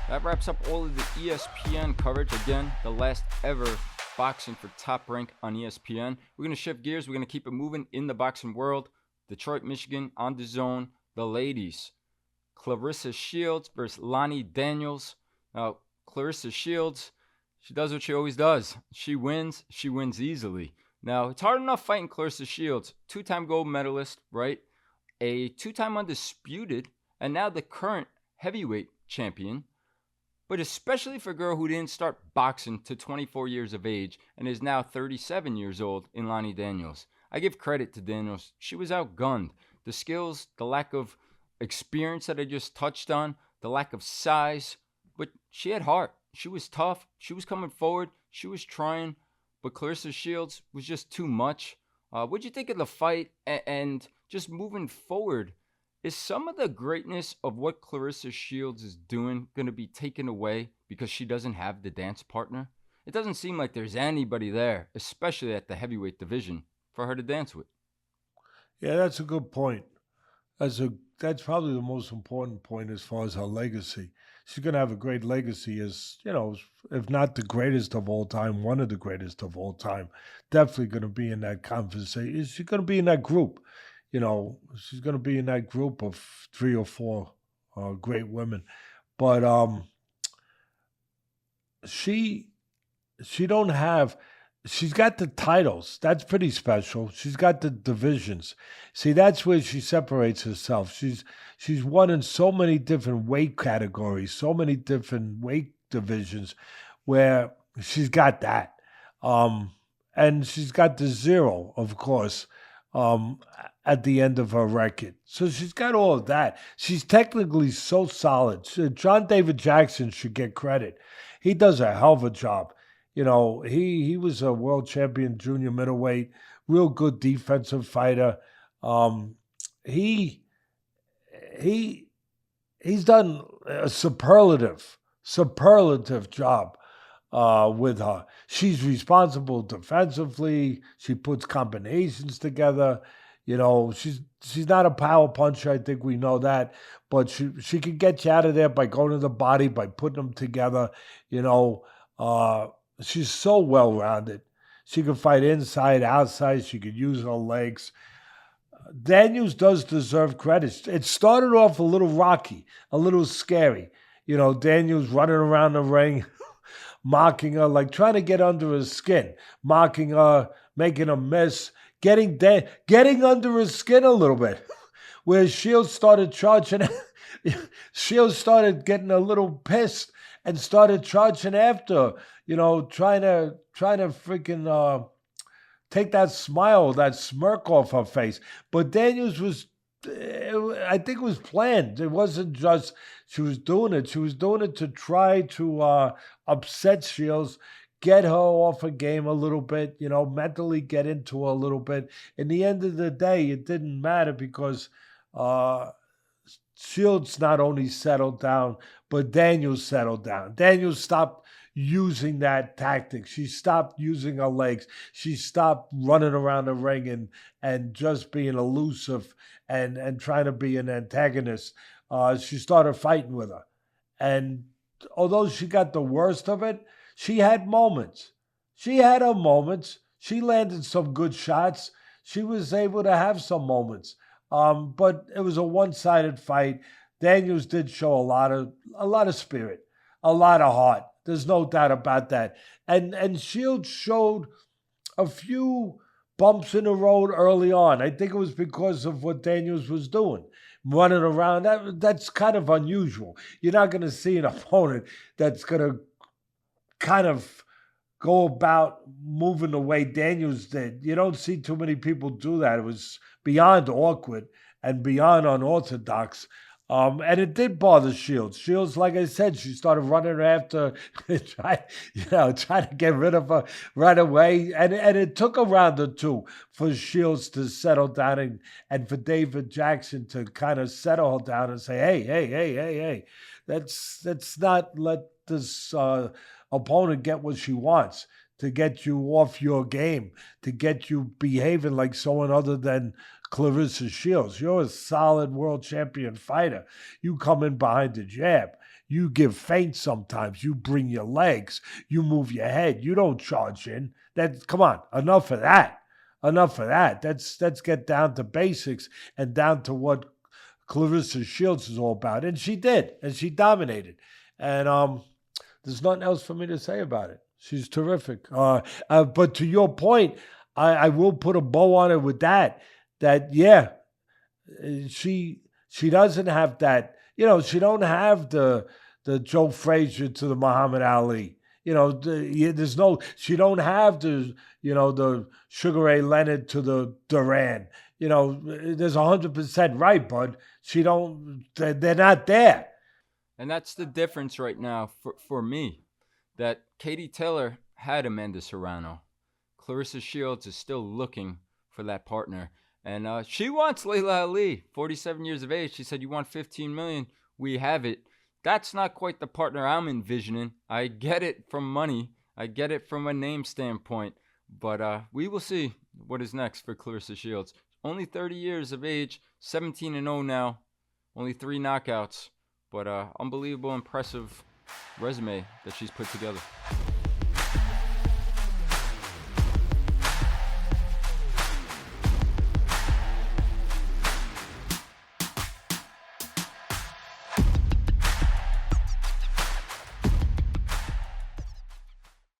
That wraps up all of the ESPN coverage. Again, the last ever boxing for Top Rank on ESPN. We're going to shift gears. We're going to keep it moving in the boxing world. Detroit, Michigan, on the zone. The ladies. Claressa Shields versus Lani Daniels. Now, Claressa Shields, she does what she always does. She wins easily. Now, it's hard enough fighting Claressa Shields, two-time gold medalist, right? A two-time undisputed, and now the current heavyweight champion. But especially for a girl who didn't start boxing to 24 years of age and is now 37 years old in Lani Daniels. I give credit to Daniels. She was outgunned. The skills, the lack of experience that I just touched on, the lack of size, but she had heart. She was tough. She was coming forward. She was trying, but Claressa Shields was just too much. What'd you think of the fight and just moving forward? Is some of the greatness of what Claressa Shields is doing going to be taken away because she doesn't have the dance partner? It doesn't seem like there's anybody there, especially at the heavyweight division, for her to dance with. Yeah, that's a good point. That's probably the most important point as far as her legacy. She's going to have a great legacy as, if not the greatest of all time, one of the greatest of all time. Definitely going to be in that conversation. She's going to be in that group. She's going to be in that group of 3 or 4 great women. But she don't have. She's got the titles. That's pretty special. She's got the divisions. See, that's where she separates herself. She's won in so many different weight categories, so many different weight divisions, where she's got that. And she's got the 0, of course, at the end of her record. So she's got all of that. She's technically so solid. John David Jackson should get credit. He does a hell of a job. He was a world champion junior middleweight, real good defensive fighter. He's done a superlative job with her. She's responsible defensively. She puts combinations together. She's not a power puncher. I think we know that, but she can get you out of there by going to the body, by putting them together. She's so well-rounded. She can fight inside, outside. She could use her legs. Daniels does deserve credit. It started off a little rocky, a little scary. Daniels running around the ring, mocking her, like trying to get under her skin, mocking her, making her miss, getting under her skin a little bit. Where Shields started charging, Shields started getting a little pissed and started charging after, trying to freaking take that smile, that smirk off her face. But Daniels I think it was planned. It wasn't just she was doing it. She was doing it to try to upset Shields, get her off her game a little bit, mentally get into her a little bit. In the end of the day, it didn't matter because Shields not only settled down, but Daniels settled down. Daniels stopped using that tactic. She stopped using her legs. She stopped running around the ring and just being elusive and trying to be an antagonist. She started fighting with her. And although she got the worst of it, she had moments. She had her moments. She landed some good shots. She was able to have some moments. But it was a one-sided fight. Daniels did show a lot of spirit, a lot of heart. There's no doubt about that. And Shields showed a few bumps in the road early on. I think it was because of what Daniels was doing, running around. That's kind of unusual. You're not going to see an opponent that's going to kind of go about moving the way Daniels did. You don't see too many people do that. It was beyond awkward and beyond unorthodox. And it did bother Shields. Shields, like I said, she started running after, trying to get rid of her right away. And it took a round or two for Shields to settle down and for David Jackson to kind of settle her down and say, hey, let's not let this opponent get what she wants, to get you off your game, to get you behaving like someone other than Claressa Shields. You're a solid world champion fighter. You come in behind the jab. You give feints sometimes. You bring your legs. You move your head. You don't charge in. Come on, enough of that. Enough of that. Let's get down to basics and down to what Claressa Shields is all about. And she did, and she dominated. And there's nothing else for me to say about it. She's terrific. But to your point, I will put a bow on it with that. That yeah, she doesn't have that. She don't have the Joe Frazier to the Muhammad Ali. There's no. She don't have the the Sugar Ray Leonard to the Duran. There's 100% right, bud. She don't. They're not there. And that's the difference right now for me. That Katie Taylor had Amanda Serrano. Claressa Shields is still looking for that partner. And she wants Layla Ali, 47 years of age. She said, you want $15 million? We have it. That's not quite the partner I'm envisioning. I get it from money. I get it from a name standpoint. But we will see what is next for Claressa Shields. Only 30 years of age, 17-0 now. Only 3 knockouts. But unbelievable, impressive resume that she's put together.